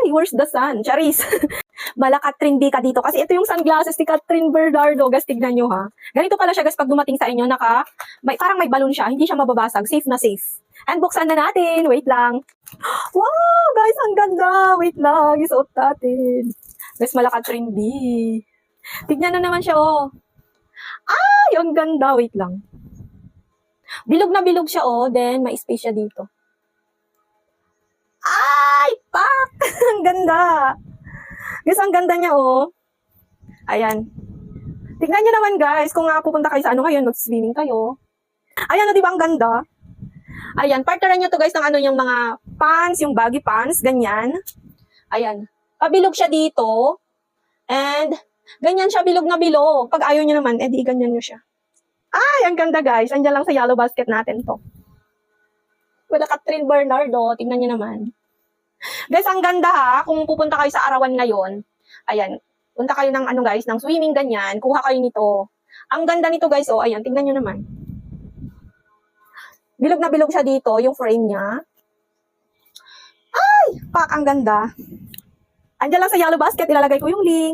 Ay, where's the sun? Charis. Mala Catherine B ka dito. Kasi ito yung sunglasses ni Catherine Bernardo. Guys, tignan nyo ha. Ganito pala siya guys pag dumating sa inyo. Parang may balon siya. Hindi siya mababasag. Safe na safe. And buksan na natin. Wait lang. Wow, guys, ang ganda. Wait lang. Isuot natin. Guys, Mala Catherine B. Tignan na naman siya oh. Ay, ang ganda. Wait lang. Bilog na bilog siya oh. Then, may space siya dito. Ay, pak! Ang ganda. Guys, ang ganda niya, oh. Ayan. Tignan niyo naman, guys. Kung pupunta kayo sa ngayon, mag-swimming kayo. Ayan, di ba ang ganda? Ayan, partneran niyo to, guys, ng yung mga pants, yung baggy pants, ganyan. Ayan. Pabilog siya dito. And, ganyan siya, bilog na bilog. Pag ayaw niyo naman, edi ganyan niyo siya. Ay, ang ganda, guys. Andiyan lang sa yellow basket natin to. Wala Catherine Bernardo. Tingnan niyo naman. Guys, ang ganda ha. Kung pupunta kayo sa arawan ngayon, ayan, punta kayo ng guys, ng swimming ganyan, kuha kayo nito. Ang ganda nito guys, oh, ayan, tingnan nyo naman. Bilog na bilog siya dito, yung frame niya. Ay, pak, ang ganda. Andiyan lang sa yellow basket, ilalagay ko yung link.